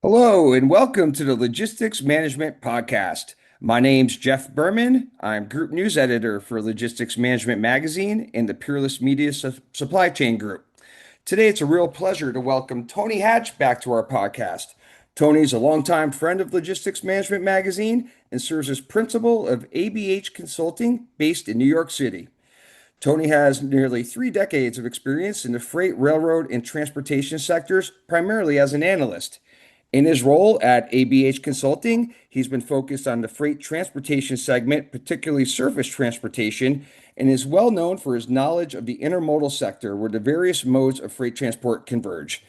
Hello, and welcome to the Logistics Management Podcast. My name's Jeff Berman. I'm Group News Editor for Logistics Management Magazine and the Peerless Media Supply Chain Group. Today, it's a real pleasure to welcome Tony Hatch back to our podcast. Tony's a longtime friend of Logistics Management Magazine and serves as principal of ABH Consulting based in New York City. Tony has nearly 3 decades of experience in the freight, railroad, and transportation sectors, primarily as an analyst. In his role at ABH Consulting, he's been focused on the freight transportation segment, particularly surface transportation, and is well known for his knowledge of the intermodal sector, where the various modes of freight transport converge.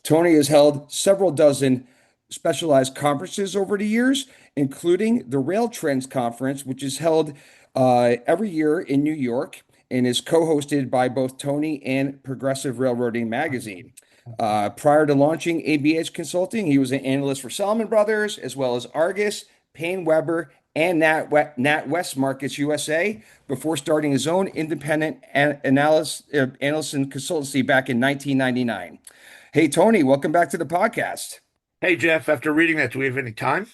Tony has held several dozen specialized conferences over the years, including the Rail Trends Conference, which is held every year in New York and is co-hosted by both Tony and Progressive Railroading Magazine. Prior to launching ABH Consulting, he was an analyst for Salomon Brothers, as well as Argus, Payne Weber, and NatWest Markets USA, before starting his own independent analyst and consultancy back in 1999. Hey, Tony, welcome back to the podcast. Hey Jeff, after reading that, do we have any time?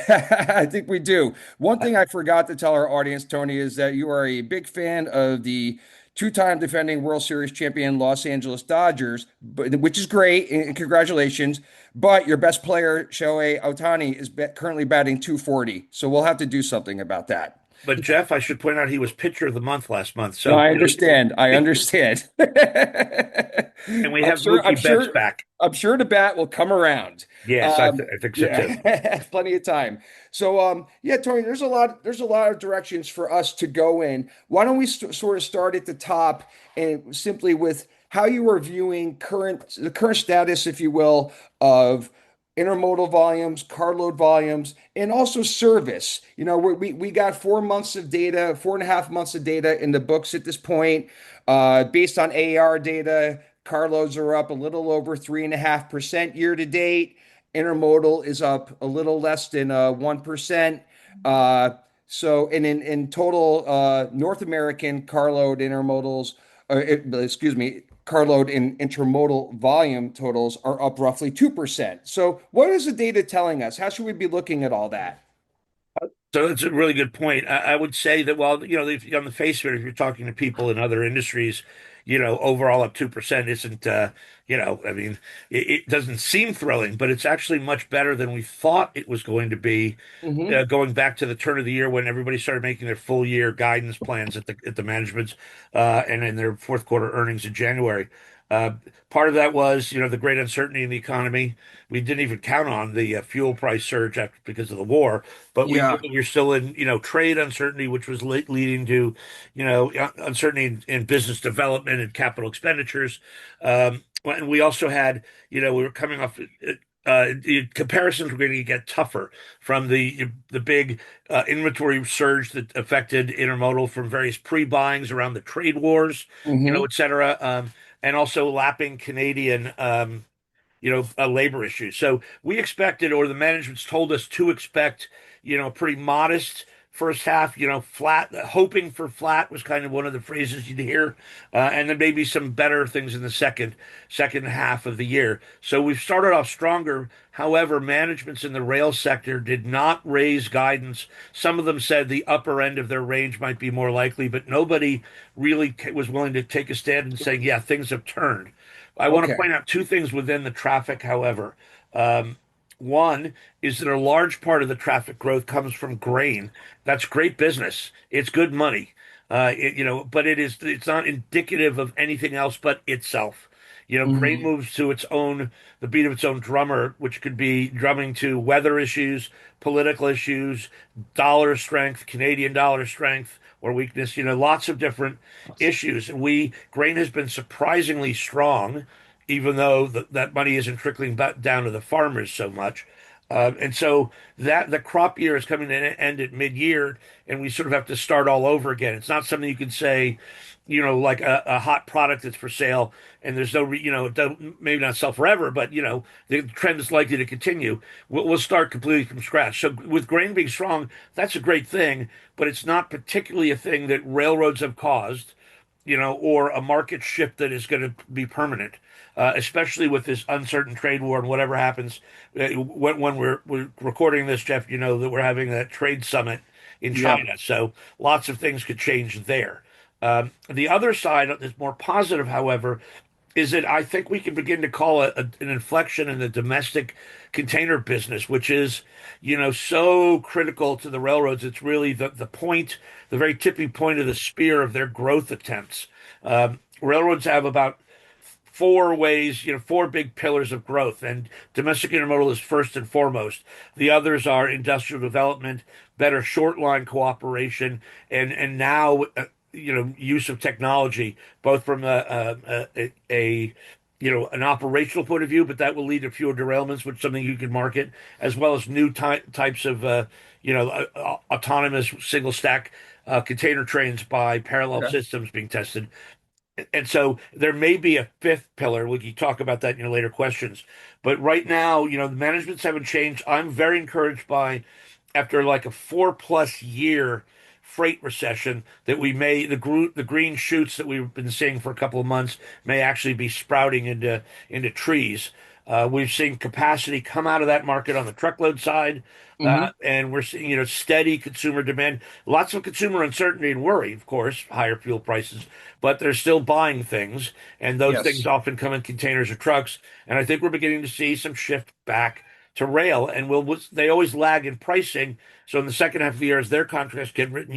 I think we do. One thing I forgot to tell our audience, Tony, is that you are a big fan of the two-time defending World Series champion Los Angeles Dodgers, which is great, and congratulations. But your best player, Shohei Ohtani, is currently batting 240. So we'll have to do something about that. But Jeff, I should point out he was pitcher of the month last month. No, So, I understand. I understand. and we have I'm Mookie Betts sure, back. I'm sure the bat will come around. Yes, I think so too. Yeah, plenty of time. So, yeah, Tony, there's a lot of directions for us to go in. Why don't we sort of start at the top and simply with how you are viewing the current status, if you will, of intermodal volumes, carload volumes, and also service. We got 4 months of data, 4.5 months of data in the books at this point. Based on AAR data, carloads are up a little over 3.5% year to date. Intermodal is up a little less than 1%. And in total, North American carload intermodals, excuse me, carload and intermodal volume totals are up roughly 2%. So, what is the data telling us? How should we be looking at all that? So that's a really good point. I would say that while, on the face of it, if you're talking to people in other industries, overall up 2% isn't, I mean, it doesn't seem thrilling, but it's actually much better than we thought it was going to be, Hmm. going back to the turn of the year when everybody started making their full year guidance plans at the managements, and in their fourth quarter earnings in January. Uh, Part of that was, the great uncertainty in the economy. We didn't even count on the fuel price surge because of the war, but we knew Yeah. that we are still in, trade uncertainty, which was leading to, uncertainty in business development and capital expenditures. And we also had, we were coming off. The comparisons were going to get tougher from the big inventory surge that affected intermodal from various pre-buyings around the trade wars, Hmm. et cetera, and also lapping Canadian labor issues. So we expected, or the management's told us to expect, pretty modest first half, flat, hoping for flat was kind of one of the phrases you'd hear, and then maybe some better things in the second half of the year. So we've started off stronger. However, managements in the rail sector did not raise guidance. Some of them said the upper end of their range might be more likely, but nobody really was willing to take a stand and say, yeah, things have turned. I want to Okay. point out two things within the traffic, however. Um, One is that a large part of the traffic growth comes from grain. That's great business. It's good money. But it's not indicative of anything else but itself. Grain Hmm. moves to the beat of its own drummer, which could be drumming to weather issues, political issues, dollar strength, Canadian dollar strength or weakness, lots of different issues. And grain has been surprisingly strong, even though that money isn't trickling back down to the farmers so much. And so that the crop year is coming to an end at mid-year, and we sort of have to start all over again. It's not something you can say, like a hot product that's for sale, and there's no, it doesn't, maybe not sell forever, but the trend is likely to continue. We'll start completely from scratch. So with grain being strong, that's a great thing, but it's not particularly a thing that railroads have caused, or a market shift that is going to be permanent. especially with this uncertain trade war and whatever happens. When we're recording this, Jeff, you know that we're having that trade summit in Yep. China, so lots of things could change there. The other side is more positive, however, is that I think we can begin to call an inflection in the domestic container business, which is, so critical to the railroads. It's really the point, the very tipping point of the spear of their growth attempts. Railroads have about four ways, four big pillars of growth, and domestic intermodal is first and foremost. The others are industrial development, better short line cooperation, and now use of technology, both from an operational point of view, but that will lead to fewer derailments, which is something you can market, as well as new types of autonomous single stack container trains by parallel Okay. systems being tested. And so there may be a fifth pillar. We can talk about that in your later questions. But right now, the managements haven't changed. I'm very encouraged by, after like a 4+ year freight recession, that we may the green shoots that we've been seeing for a couple of months may actually be sprouting into trees. We've seen capacity come out of that market on the truckload side, Hmm. and we're seeing steady consumer demand. Lots of consumer uncertainty and worry, of course, higher fuel prices, but they're still buying things, and those things Yes. often come in containers or trucks. And I think we're beginning to see some shift back to rail, and they always lag in pricing. So in the second half of the year, as their contracts get written,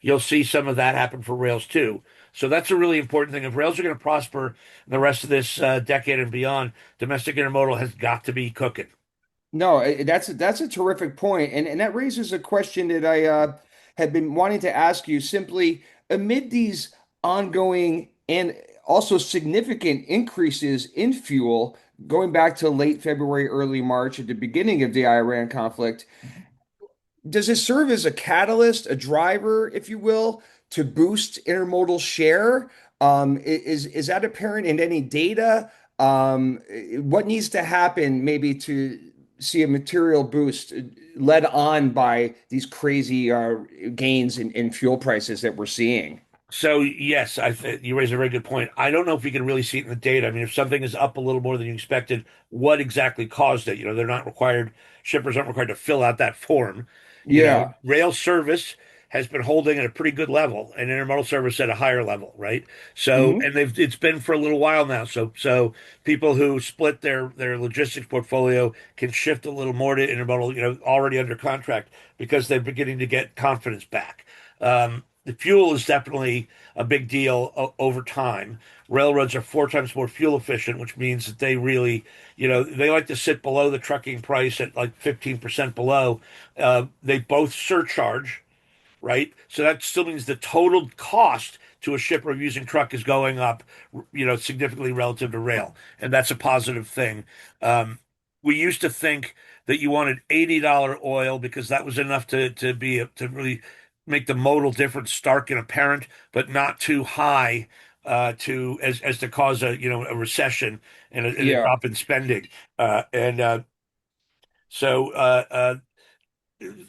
you'll see some of that happen for rails too. So that's a really important thing. If rails are going to prosper in the rest of this decade and beyond, domestic intermodal has got to be cooking. No, that's a terrific point, and that raises a question that I had been wanting to ask you. Simply, amid these ongoing and also significant increases in fuel, going back to late February, early March, at the beginning of the Iran conflict, does it serve as a catalyst, a driver, if you will, to boost intermodal share? Is that apparent in any data? What needs to happen maybe to see a material boost led on by these crazy gains in fuel prices that we're seeing? So yes, you raise a very good point. I don't know if we can really see it in the data. I mean, if something is up a little more than you expected, what exactly caused it? They're not required, shippers aren't required to fill out that form. Yeah. Rail service has been holding at a pretty good level, and intermodal service at a higher level, right? So, Hmm. and it's been for a little while now. So people who split their logistics portfolio can shift a little more to intermodal, already under contract, because they're beginning to get confidence back. The fuel is definitely a big deal over time. Railroads are four times more fuel efficient, which means that they really, they like to sit below the trucking price at like 15% below. They both surcharge, right? So that still means the total cost to a shipper of using truck is going up, significantly relative to rail, and that's a positive thing. Um, we used to think that you wanted $80 oil because that was enough to really make the modal difference stark and apparent, but not too high to as to cause a recession and a Yeah. drop in spending. And so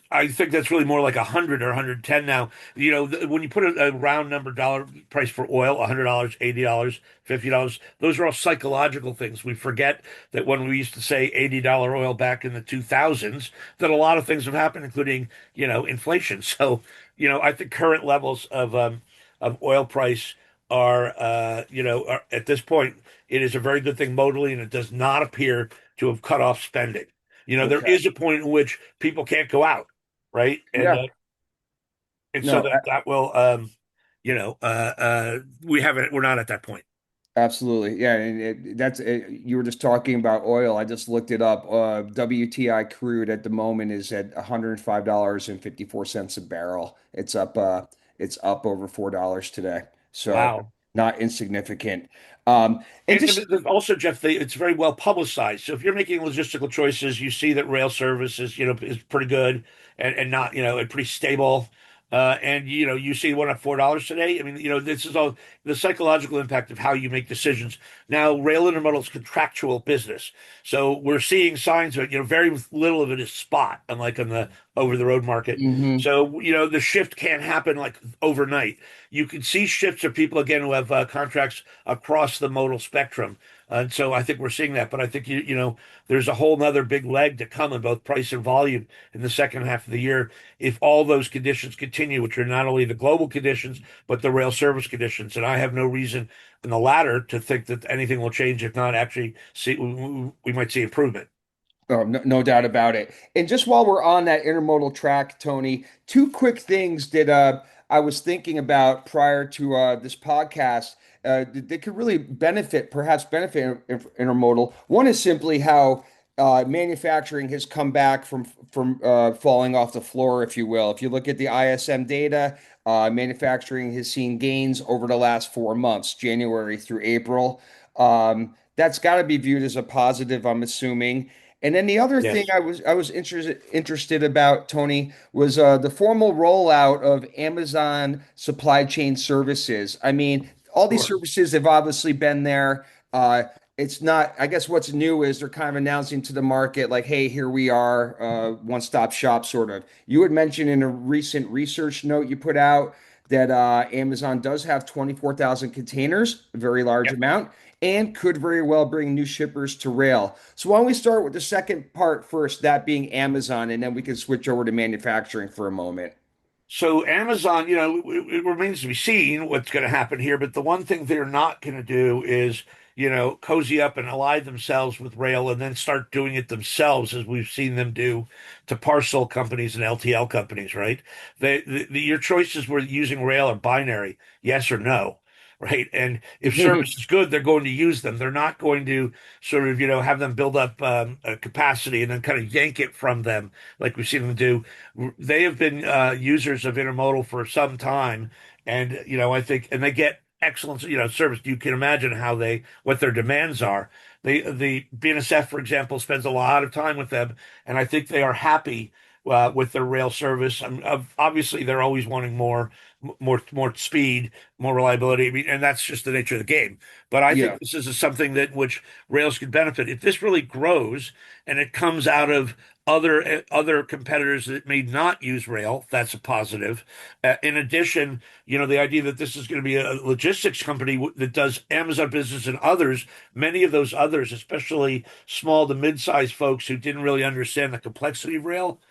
I think that's really more like 100 or 110 now. When you put a round number dollar price for oil, $100, $80, $50, those are all psychological things. We forget that when we used to say $80 oil back in the 2000s, that a lot of things have happened, including, inflation. So, I think current levels of oil price are at this point, it is a very good thing modally, and it does not appear to have cut off spending. There Okay. is a point in which people can't go out, right? And Yeah. uh, and so No. that will, we're not at that point. Absolutely. Yeah. And you were just talking about oil. I just looked it up. WTI crude at the moment is at $105.54 a barrel. It's up over $4 today. So Wow. not insignificant. And And just, there's also, Jeff, it's very well publicized. So if you're making logistical choices, you see that rail service is pretty good and not, and pretty stable. And you see one at $4 today. I mean, this is all the psychological impact of how you make decisions. Now, rail intermodal is contractual business, so we're seeing signs of it. Very little of it is spot, unlike on the over the road market. Hmm. So, the shift can't happen like overnight. You can see shifts of people again who have contracts across the modal spectrum. And so I think we're seeing that. But I think, there's a whole nother big leg to come in both price and volume in the second half of the year if all those conditions continue, which are not only the global conditions, but the rail service conditions. And I have no reason in the latter to think that anything will change. If not, actually, we might see improvement. Oh, no, no doubt about it. And just while we're on that intermodal track, Tony, two quick things that I was thinking about prior to this podcast that could really benefit, perhaps benefit intermodal. One is simply how manufacturing has come back from falling off the floor, if you will. If you look at the ISM data, manufacturing has seen gains over the last 4 months, January through April. That's got to be viewed as a positive, I'm assuming. And then the other thing Yes, I was interested about, Tony, was the formal rollout of Amazon supply chain services. I mean, all these sure. services have obviously been there. It's not, I guess what's new is they're kind of announcing to the market, like, hey, here we are, one-stop shop, sort of. You had mentioned in a recent research note you put out that Amazon does have 24,000 containers, a very large amount, and could very well bring new shippers to rail. So why don't we start with the second part first, that being Amazon, and then we can switch over to manufacturing for a moment. So Amazon, it remains to be seen what's going to happen here. But the one thing they're not going to do is, cozy up and ally themselves with rail and then start doing it themselves, as we've seen them do to parcel companies and LTL companies, right? Your choices were using rail are binary, yes or no. Right. And if service is good, they're going to use them. They're not going to sort of, have them build up a capacity and then kind of yank it from them like we've seen them do. They have been users of intermodal for some time, and I think, and they get excellent, service. You can imagine what their demands are. The BNSF, for example, spends a lot of time with them, and I think they are happy with their rail service. Obviously, they're always wanting more speed, more reliability. I mean, and that's just the nature of the game. But I think Yeah. this is something that which rails could benefit if this really grows and it comes out of other competitors that may not use rail. That's a positive. In addition, the idea that this is going to be a logistics company that does Amazon business and others, many of those others, especially small to mid-sized folks who didn't really understand the complexity of rail,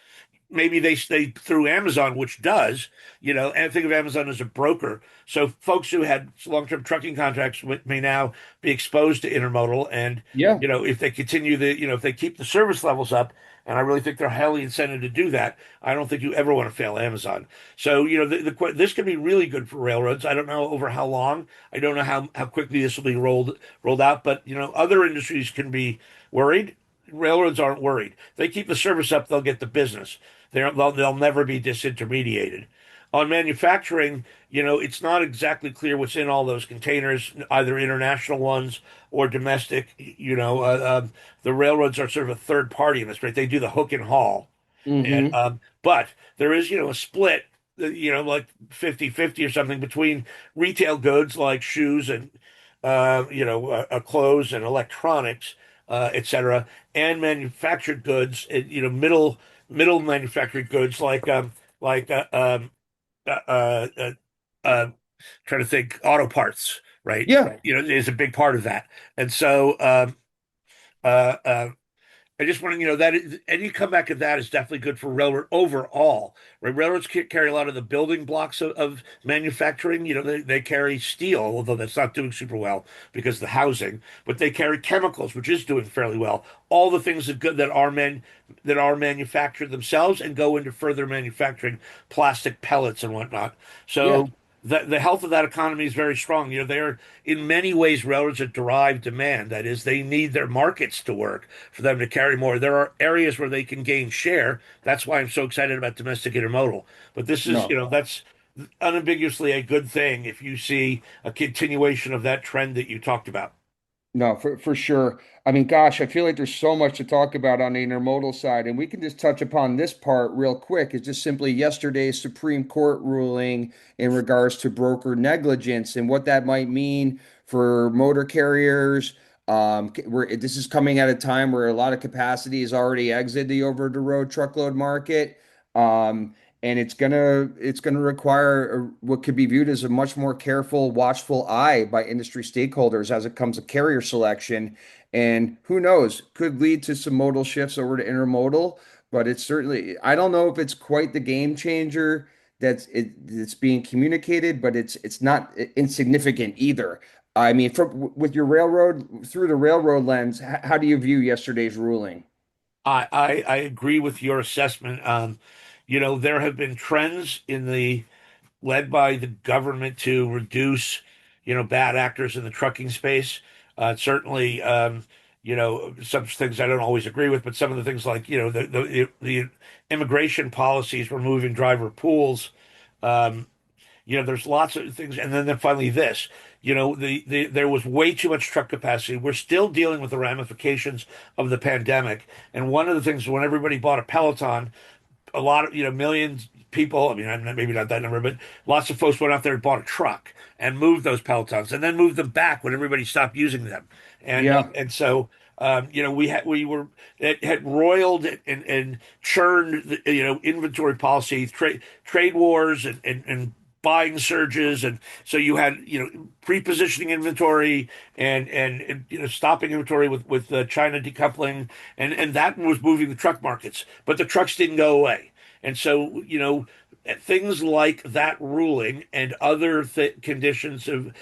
maybe they stay through Amazon, which does, and think of Amazon as a broker. So folks who had long-term trucking contracts may now be exposed to intermodal. And, Yeah. if they continue if they keep the service levels up, and I really think they're highly incented to do that, I don't think you ever want to fail Amazon. So, this could be really good for railroads. I don't know over how long. I don't know how quickly this will be rolled out, but, other industries can be worried. Railroads aren't worried. They keep the service up, they'll get the business. They'll never be disintermediated. On manufacturing, it's not exactly clear what's in all those containers, either international ones or domestic. The railroads are sort of a third party in this, right? They do the hook and haul. And Hmm. but there is, a split, like 50-50 or something between retail goods like shoes and clothes and electronics, etc., and manufactured goods, middle manufactured goods like uh, trying to think auto parts, right? Yeah. Is a big part of that, and so uh, uh, I just want to, that any comeback of that is definitely good for railroad overall. Right? Railroads carry a lot of the building blocks of manufacturing. They carry steel, although that's not doing super well because of the housing. But they carry chemicals, which is doing fairly well. All the things that are manufactured themselves and go into further manufacturing, plastic pellets and whatnot. Yeah. So the health of that economy is very strong. They're in many ways railroads that derive demand. That is, they need their markets to work for them to carry more. There are areas where they can gain share. That's why I'm so excited about domestic intermodal. But this is, No. that's unambiguously a good thing if you see a continuation of that trend that you talked about. No, for sure. I mean, gosh, I feel like there's so much to talk about on the intermodal side, and we can just touch upon this part real quick. It's just simply yesterday's Supreme Court ruling in regards to broker negligence and what that might mean for motor carriers. This is coming at a time where a lot of capacity has already exited the over-the-road truckload market. And it's gonna require what could be viewed as a much more careful, watchful eye by industry stakeholders as it comes to carrier selection. And who knows, could lead to some modal shifts over to intermodal. But it's certainly, I don't know if it's quite the game changer that's being communicated, but it's not insignificant either. I mean, with your railroad through the railroad lens, how do you view yesterday's ruling? I agree with your assessment. There have been trends led by the government to reduce, bad actors in the trucking space. Certainly, some things I don't always agree with, but some of the things like, the immigration policies, removing driver pools. Um, there's lots of things, and then finally this. There was way too much truck capacity. We're still dealing with the ramifications of the pandemic, and one of the things when everybody bought a Peloton, a lot of millions of people. I mean, maybe not that number, but lots of folks went out there and bought a truck and moved those Pelotons, and then moved them back when everybody stopped using them, Yeah. and so. It had roiled and churned inventory policy, trade wars, and buying surges, and so you had pre-positioning inventory and stopping inventory with China decoupling, and that was moving the truck markets, but the trucks didn't go away, and so things like that ruling and other conditions of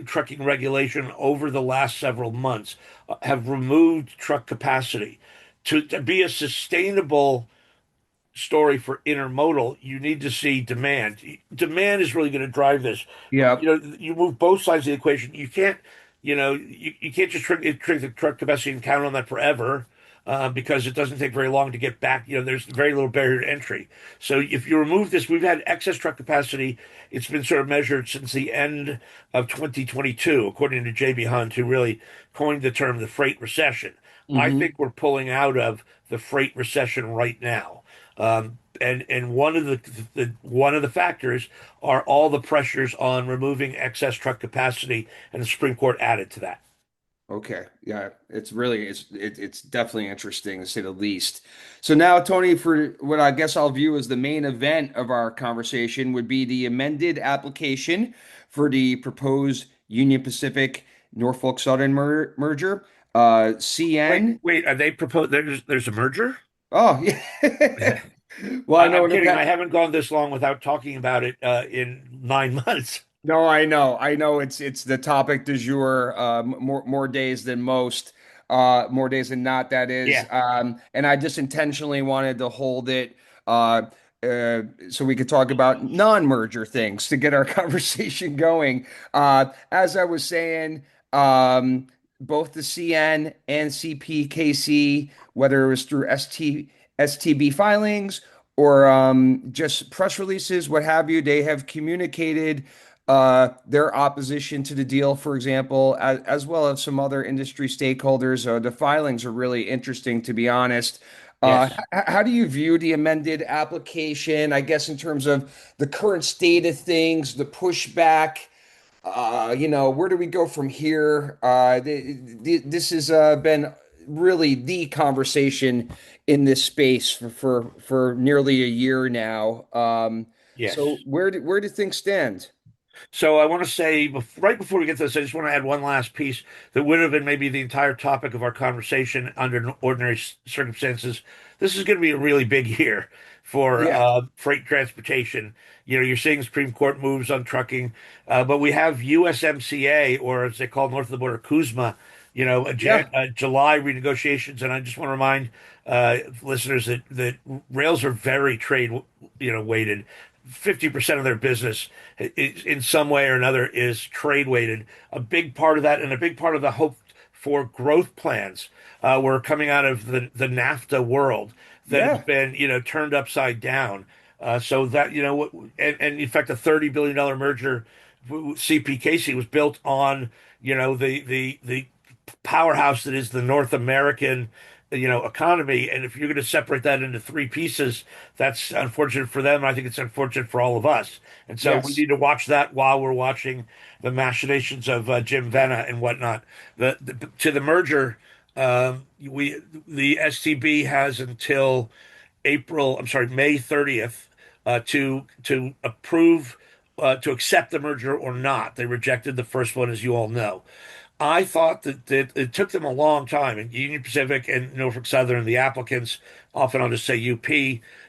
trucking regulation over the last several months have removed truck capacity to be a sustainable story for intermodal. You need to see demand. Demand is really going to drive this. Yeah. You move both sides of the equation. You can't, you can't just shrink the truck capacity and count on that forever. Because it doesn't take very long to get back. There's very little barrier to entry. So if you remove this, we've had excess truck capacity. It's been sort of measured since the end of 2022, according to JB Hunt, who really coined the term the freight recession. I Hmm. think we're pulling out of the freight recession right now. And one of the factors are all the pressures on removing excess truck capacity, and the Supreme Court added to that. Okay. Yeah. It's definitely interesting to say the least. So now, Tony, for what I guess I'll view as the main event of our conversation would be the amended application for the proposed Union Pacific Norfolk Southern merger. Wait, CN. wait, are they proposed? There's a merger? Oh, yeah. Well, I know I'm in the kidding. I past. haven't gone this long without talking about it in 9 months. No, I know. It's the topic du jour. More days than most, more days than not. That is, Yeah. and I just intentionally wanted to hold it uh, so we could talk about non-merger things to get our conversation going. As I was saying, both the CN and CPKC, whether it was through STB filings or just press releases, what have you, they have communicated their opposition to the deal, for example, as well as some other industry stakeholders. The filings are really interesting, to be honest. Yes. How do you view the amended application, I guess, in terms of the current state of things, the pushback? Where do we go from here? This has been really the conversation in this space for nearly a year now. So Yes. where do things stand? So I want to say, right before we get to this, I just want to add one last piece that would have been maybe the entire topic of our conversation under ordinary circumstances. This is going to be a really big year for Yeah, freight transportation. You're seeing Supreme Court moves on trucking, but we have USMCA, or as they call north of the border, Kuzma. yeah, July renegotiations, and I just want to remind listeners that rails are very trade, weighted. 50% of their business in some way or another is trade weighted. A big part of that, and a big part of the hope for growth plans were coming out of the NAFTA world that has yeah, been, turned upside down. So that, and in fact, a $30 billion merger, CPKC, was built on, the powerhouse that is the North American, economy. And if you're going to separate that into three pieces, that's unfortunate for them. And I think it's unfortunate for all of us. And so we yes, need to watch that while we're watching the machinations of Jim Vena and whatnot. To the merger, the STB has until May 30th, to approve, to accept the merger or not. They rejected the first one, as you all know. I thought that it took them a long time, and Union Pacific and Norfolk Southern, the applicants, often I'll just say UP,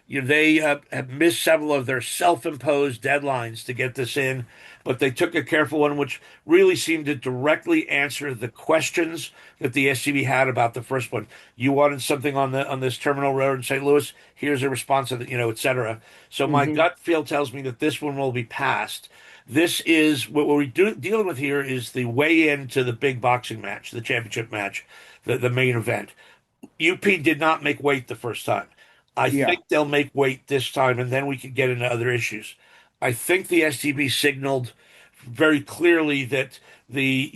they have missed several of their self-imposed deadlines to get this in, but they took a careful one, which really seemed to directly answer the questions that the STB had about the first one. You wanted something on this terminal road in St. Louis. Here's a response, to the, et cetera. So my Hmm. gut feel tells me that this one will be passed. This is what we're dealing with here is the way into the big boxing match, the championship match, the main event. UP did not make weight the first time. I Yeah. think they'll make weight this time, and then we can get into other issues. I think the STB signaled very clearly that the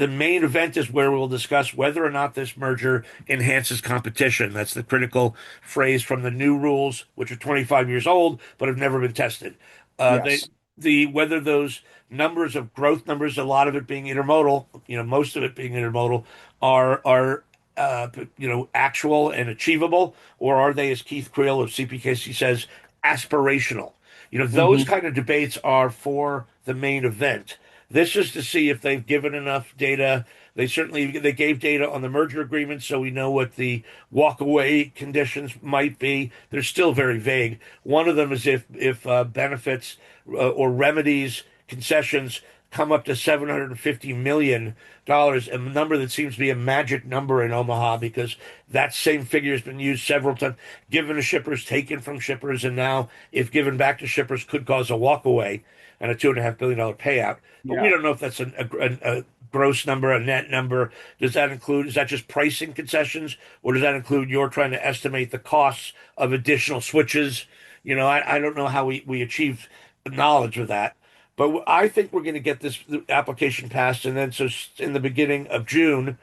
main event is where we'll discuss whether or not this merger enhances competition. That's the critical phrase from the new rules, which are 25 years old but have never been tested. They Yes. the Whether those numbers of growth numbers, a lot of it being intermodal, most of it being intermodal, are actual and achievable, or are they, as Keith Creel of CPKC says, aspirational? Those Hmm. kind of debates are for the main event. This is to see if they've given enough data. They gave data on the merger agreement, so we know what the walkaway conditions might be. They're still very vague. One of them is if benefits or remedies, concessions come up to $750 million, a number that seems to be a magic number in Omaha because that same figure has been used several times, given to shippers, taken from shippers, and now, if given back to shippers, could cause a walkaway and a $2.5 billion payout. But we Yeah. don't know if that's a gross number, a net number. Is that just pricing concessions, or does that include you're trying to estimate the costs of additional switches? I don't know how we achieve knowledge of that. But I think we're going to get this application passed, and then so in the beginning of June,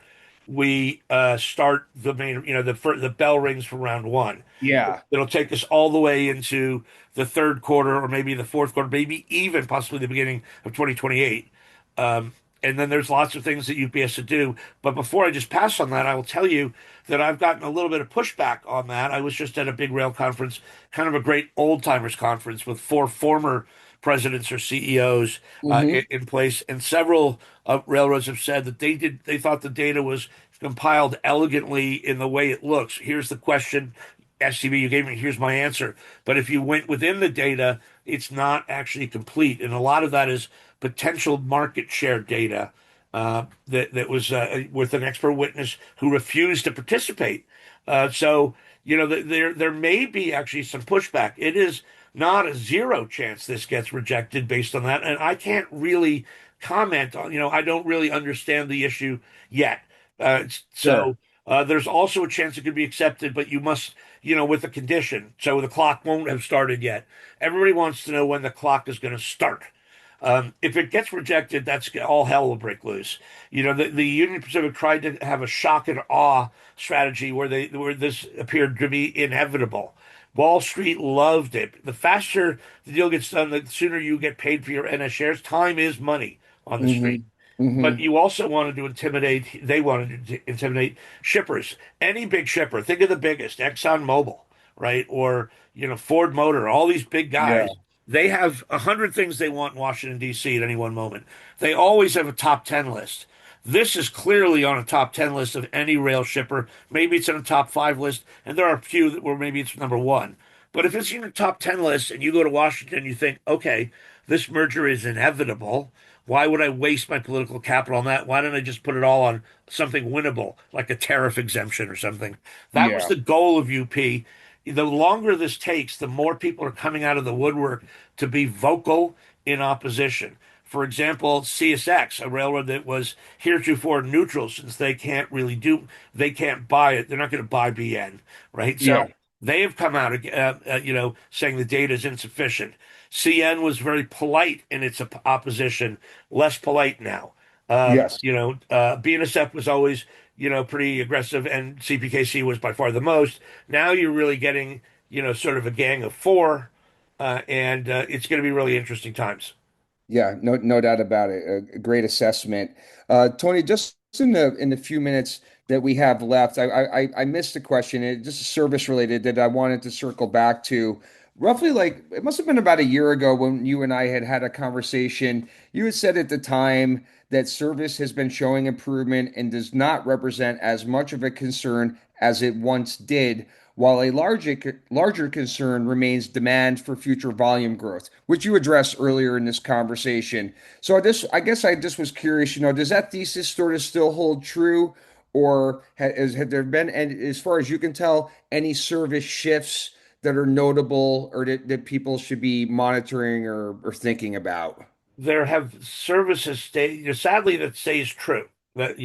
we start the main. The bell rings for round one. Yeah. It'll take us all the way into the third quarter, or maybe the fourth quarter, maybe even possibly the beginning of 2028. Um, and then there's lots of things that UP has to do. But before I just pass on that, I will tell you that I've gotten a little bit of pushback on that. I was just at a big rail conference, kind of a great old timers conference with four former presidents or CEOs Hmm. in place, and several railroads have said that they thought the data was compiled elegantly in the way it looks. Here's the question, SCB, you gave me, here's my answer. But if you went within the data, it's not actually complete. And a lot of that is potential market share data that was with an expert witness who refused to participate. There may be actually some pushback. It is not a zero chance this gets rejected based on that. And I can't really comment on, I don't really understand the issue yet. So Sure. there's also a chance it could be accepted, but you must, with a condition. So the clock won't have started yet. Everybody wants to know when the clock is going to start. If it gets rejected, that's all hell will break loose. The Union Pacific tried to have a shock and awe strategy where this appeared to be inevitable. Wall Street loved it. The faster the deal gets done, the sooner you get paid for your NS shares. Time is money on the street. Hmm. But Hmm. you also wanted to intimidate, they wanted to intimidate shippers. Any big shipper, think of the biggest, ExxonMobil, right? Or, Ford Motor, all these big Yeah. guys. They have 100 things they want in Washington, D.C. at any one moment. They always have a top 10 list. This is clearly on a top 10 list of any rail shipper. Maybe it's on a top five list, and there are a few where maybe it's number one. But if it's in your top 10 list and you go to Washington, you think, okay, this merger is inevitable. Why would I waste my political capital on that? Why don't I just put it all on something winnable, like a tariff exemption or something? That was Yeah. the goal of UP. The longer this takes, the more people are coming out of the woodwork to be vocal in opposition. For example, CSX, a railroad that was heretofore neutral since they can't buy it. They're not going to buy BN, right? Yeah. So they have come out, saying the data is insufficient. CN was very polite in its opposition, less polite now. Yes. BNSF was always, pretty aggressive, and CPKC was by far the most. Now you're really getting, sort of a gang of four, and it's going to be really interesting times. Yeah. No doubt about it. A great assessment. Tony, just In the few minutes that we have left, I missed a question. It just service related that I wanted to circle back to. Roughly, like it must have been about a year ago when you and I had a conversation. You had said at the time that service has been showing improvement and does not represent as much of a concern as it once did, while a larger concern remains demand for future volume growth, which you addressed earlier in this conversation. I guess I just was curious, does that thesis sort of still hold true, or have there been, and as far as you can tell, any service shifts that are notable or that people should be monitoring or thinking about? There have services stay, sadly, that stays true. That,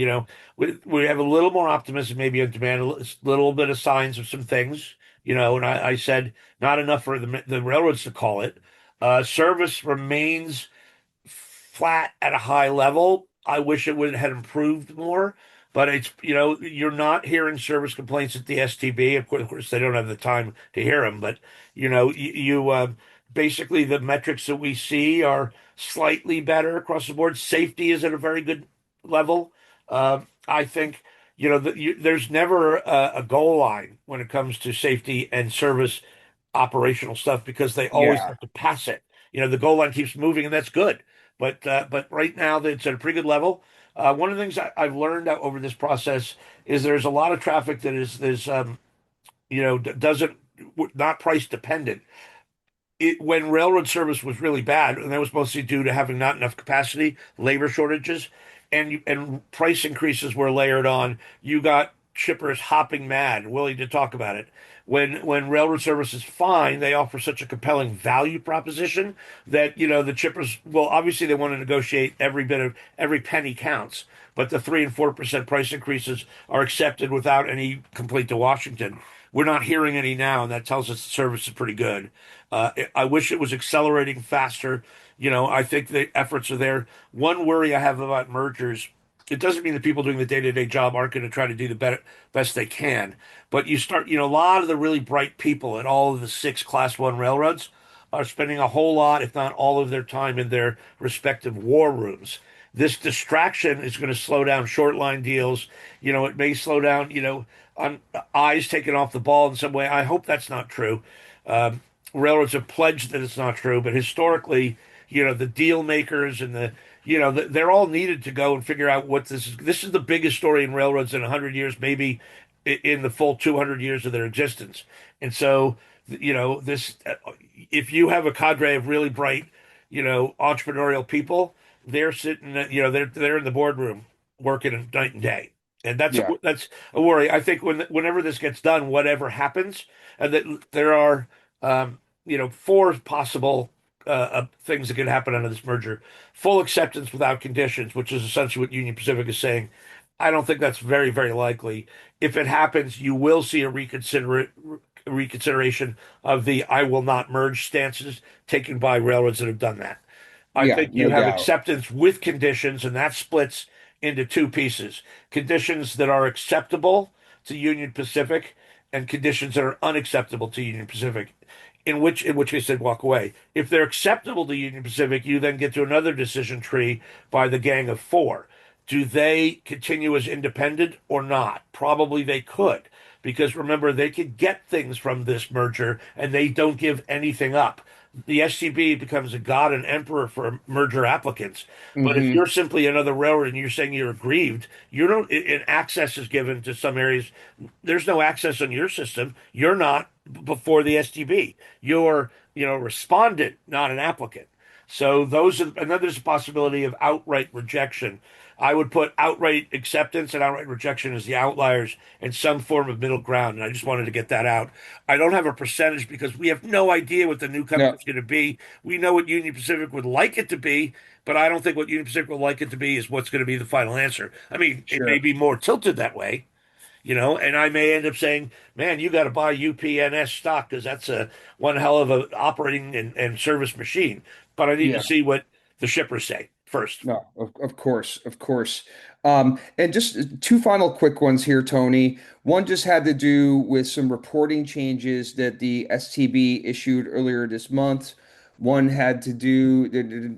we have a little more optimism maybe on demand, little bit of signs of some things, and I said not enough for the railroads to call it. Service remains flat at a high level. I wish it would had improved more, but you're not hearing service complaints at the STB. Of course, they don't have the time to hear them, but basically the metrics that we see are slightly better across the board. Safety is at a very good level. I think there's never a goal line when it comes to safety and service operational stuff because they always Yeah, have to pass it. The goal line keeps moving, and that's good. But right now it's at a pretty good level. One of the things I've learned over this process is there's a lot of traffic that is doesn't not price dependent. When railroad service was really bad, and that was mostly due to having not enough capacity, labor shortages, and price increases were layered on. You got shippers hopping mad, willing to talk about it. When railroad service is fine, they offer such a compelling value proposition that the shippers, well, obviously they want to negotiate every penny counts, but the 3% and 4% price increases are accepted without any complaint to Washington. We're not hearing any now, and that tells us the service is pretty good. I wish it was accelerating faster. I think the efforts are there. One worry I have about mergers, it doesn't mean that people doing the day-to-day job aren't going to try to do the best they can. But a lot of the really bright people at all of the six Class 1 railroads are spending a whole lot, if not all of their time in their respective war rooms. This distraction is going to slow down short line deals. It may slow down, on eyes taken off the ball in some way. I hope that's not true. Um, Railroads have pledged that it's not true, but historically, the deal makers and they're all needed to go and figure out what this is. This is the biggest story in railroads in 100 years, maybe in the full 200 years of their existence. And so, this if you have a cadre of really bright, entrepreneurial people, they're sitting, they're in the boardroom working night and day. And yeah, that's a worry. I think whenever this gets done, whatever happens, and that there are four possible things that could happen out of this merger. Full acceptance without conditions, which is essentially what Union Pacific is saying. I don't think that's very, very likely. If it happens, you will see a reconsideration of the "I will not merge" stances taken by railroads that have done that. I yeah, think you no have doubt. acceptance with conditions, and that splits into two pieces: conditions that are acceptable to Union Pacific and conditions that are unacceptable to Union Pacific. In which case they'd walk away. If they're acceptable to Union Pacific, you then get to another decision tree by the Gang of Four. Do they continue as independent or not? Probably they could, because remember, they could get things from this merger and they don't give anything up. The SCB becomes a god and emperor for merger applicants. But if Hmm. you're simply another railroad and you're saying you're aggrieved, you don't, and access is given to some areas. There's no access on your system. You're not before the STB. You're, respondent, not an applicant. So and then there's a possibility of outright rejection. I would put outright acceptance and outright rejection as the outliers and some form of middle ground. And I just wanted to get that out. I don't have a percentage because we have no idea what the new company No, is going to be. We know what Union Pacific would like it to be, but I don't think what Union Pacific would like it to be is what's going to be the final answer. I mean, it may sure. be more tilted that way, and I may end up saying, man, you got to buy UPNS stock because that's a one hell of a operating and service machine. But I need to Yeah. see what the shippers say first. No, of course, of course. And just two final quick ones here, Tony. One just had to do with some reporting changes that the STB issued earlier this month. One had to do,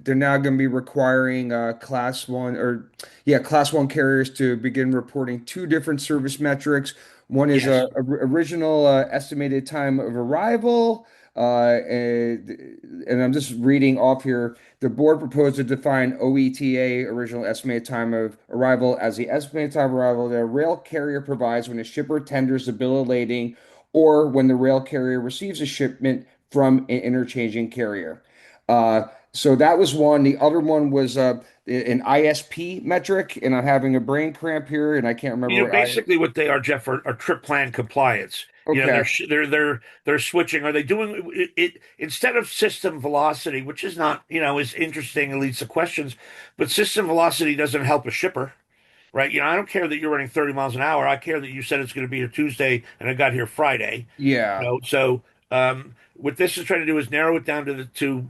they're now going to be requiring class one or, yeah, class one carriers to begin reporting two different service metrics. One is Yes. original estimated time of arrival. And I'm just reading off here. The board proposed to define OETA, original estimated time of arrival, as the estimated time of arrival that a rail carrier provides when a shipper tenders the bill of lading or when the rail carrier receives a shipment from an interchanging carrier. So that was one. The other one was an ISP metric, and I'm having a brain cramp here, and I can't remember what I. Basically what they are, Jeff, are trip plan compliance. Okay. They're switching. Are they doing it instead of system velocity, which is not, is interesting and leads to questions, but system velocity doesn't help a shipper, right? I don't care that you're running 30 miles an hour. I care that you said it's going to be here Tuesday and I got here Friday. Yeah. So what this is trying to do is narrow it down to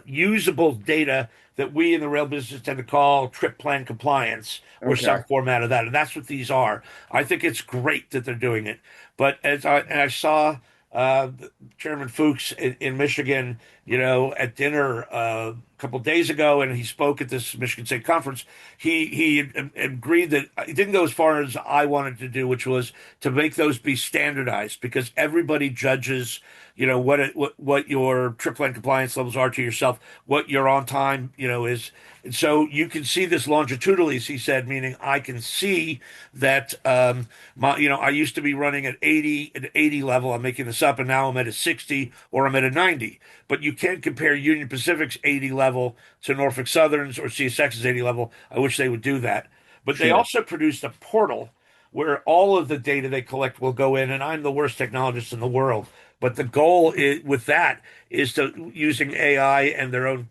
usable data that we in the rail business tend to call trip plan compliance or some Okay. format of that, and that's what these are. I think it's great that they're doing it, but I saw Chairman Fuchs in Michigan, at dinner a couple of days ago, and he spoke at this Michigan State conference. He agreed that he didn't go as far as I wanted to do, which was to make those be standardized because everybody judges, what your trip plan compliance levels are to yourself, what your on time, is. And so you can see this longitudinally, as he said, meaning I can see that I used to be running at 80 level. I'm making this up, and now I'm at a 60 or I'm at a 90. But you can't compare Union Pacific's 80 level to Norfolk Southern's or CSX's 80 level. I wish they would do that. But they Sure. also produced a portal where all of the data they collect will go in, and I'm the worst technologist in the world. But the goal with that is to using AI and their own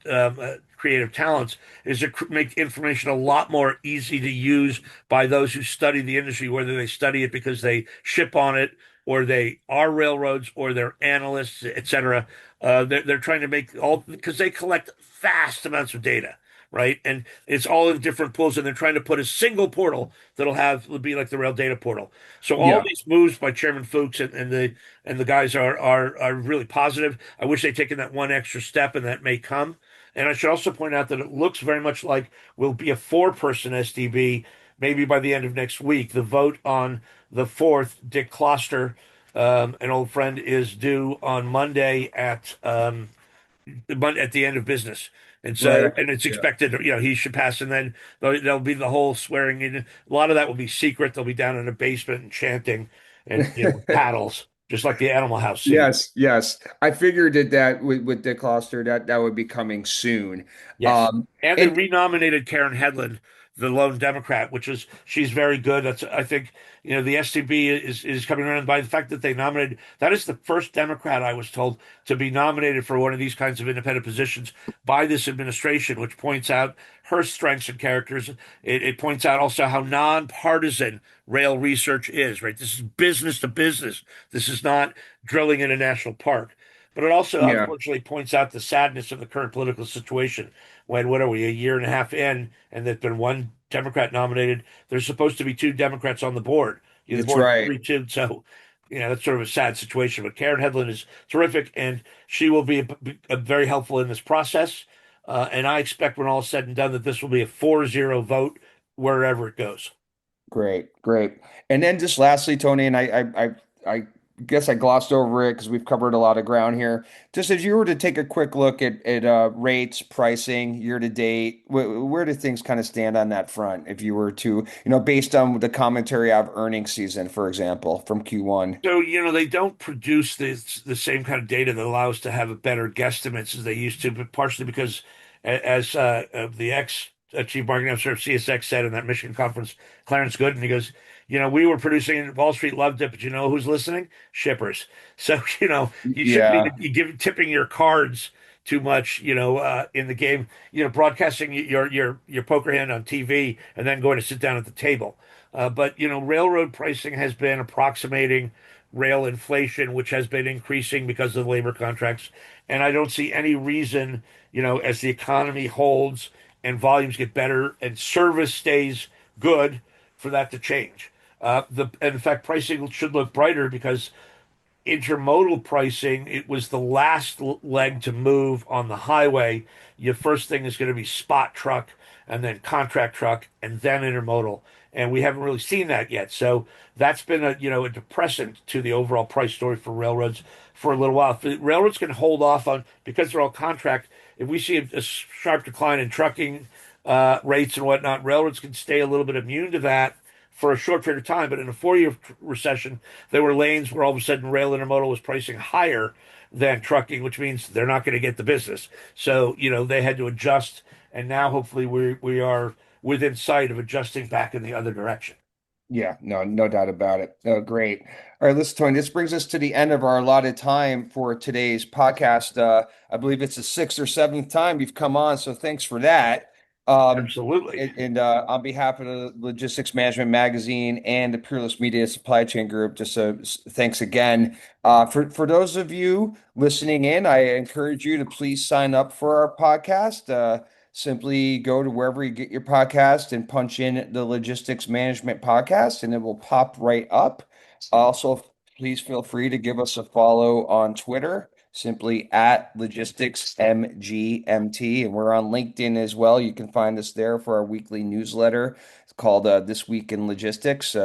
creative talents is to make information a lot more easy to use by those who study the industry, whether they study it because they ship on it or they are railroads or they're analysts, et cetera. They're trying to make all because they collect vast amounts of data, right? And it's all in different pools, and they're trying to put a single portal will be like the rail data portal. So all Yeah. these moves by Chairman Fuchs and the guys are really positive. I wish they'd taken that one extra step, and that may come. And I should also point out that it looks very much like will be a four-person STB maybe by the end of next week. The vote on the fourth, Dick Kloster, an old friend, is due on Monday at the end of business. And Right. so, and it's Yeah. expected, he should pass. And then there'll be the whole swearing in. A lot of that will be secret. They'll be down in a basement and chanting and, with paddles, just like the Animal House scene. Yes, yes. I figured that with Dick Kloster that would be coming soon. Yes. Um, And they and renominated Karen Headland, the lone Democrat, she's very good. I think, the STB is coming around by the fact that they nominated, that is the first Democrat, I was told, to be nominated for one of these kinds of independent positions by this administration, which points out her strengths and characters. It points out also how nonpartisan rail research is, right? This is business to business. This is not drilling in a national park. But it also, yeah, unfortunately, points out the sadness of the current political situation when, what are we, a year and a half in, and there's been one Democrat nominated. There's supposed to be two Democrats on the board. The that's board of right. 32. So, that's sort of a sad situation. But Karen Headland is terrific, and she will be very helpful in this process. And I expect when all is said and done that this will be a 4-0 vote wherever it goes. Great, great. And then just lastly, Tony, and I guess I glossed over it because we've covered a lot of ground here. Just as you were to take a quick look at rates, pricing, year to date, where do things kind of stand on that front? If you were to, based on the commentary of earnings season, for example, from Q1. So, they don't produce the same kind of data that allows to have a better guesstimates as they used to, but partially because, as the ex chief marketing officer of CSX said in that Michigan conference, Clarence Gooden, he goes, we were producing it, Wall Street loved it, but who's listening? Shippers. So, you shouldn't be Yeah, tipping your cards too much, in the game, broadcasting your poker hand on TV and then going to sit down at the table. But railroad pricing has been approximating rail inflation, which has been increasing because of the labor contracts. And I don't see any reason, as the economy holds and volumes get better and service stays good, for that to change. And in fact, pricing should look brighter because intermodal pricing, it was the last leg to move on the highway. Your first thing is going to be spot truck and then contract truck and then intermodal. And we haven't really seen that yet. So that's been a depressant to the overall price story for railroads for a little while. If railroads can hold off on, because they're all contract, if we see a sharp decline in trucking rates and whatnot, railroads can stay a little bit immune to that for a short period of time. But in a 4-year recession, there were lanes where all of a sudden rail intermodal was pricing higher than trucking, which means they're not going to get the business. So, they had to adjust. And now hopefully we are within sight of adjusting back in the other direction. Yeah, no doubt about it. Oh, great. All right, listen, Tony, this brings us to the end of our allotted time for today's podcast. I believe it's the sixth or seventh time you've come on, so thanks for that. Um, Absolutely. and on behalf of the Logistics Management Magazine and the Peerless Media Supply Chain Group, just thanks again. For those of you listening in, I encourage you to please sign up for our podcast. Simply go to wherever you get your podcast and punch in the Logistics Management Podcast, and it will pop right up. Also, please feel free to give us a follow on Twitter, simply at LogisticsMGMT, and we're on LinkedIn as well. You can find us there for our weekly newsletter. It's called This Week in Logistics,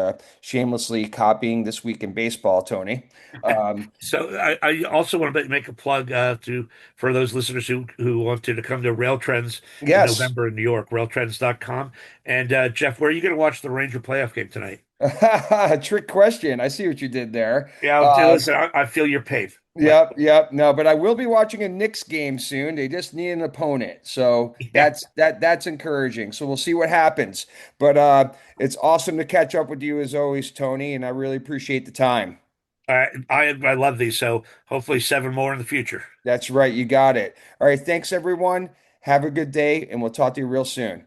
shamelessly copying This Week in Baseball, Tony. Um, So I also want to make a plug to for those listeners who wanted to come to Rail Trends in yes. November in New York, railtrends.com. And Jeff, where are you going to watch the Ranger playoff game tonight? Trick question. I see what you did there. Yeah, Uh, listen, I feel your pain. But Yep. No, but I will be watching a Knicks game soon. They just need an opponent. So yeah, that's encouraging. So we'll see what happens. But it's awesome to catch up with you as always, Tony, and I really appreciate the time. I love these. So hopefully 7 more in the future. That's right, you got it. All right, thanks everyone. Have a good day, and we'll talk to you real soon.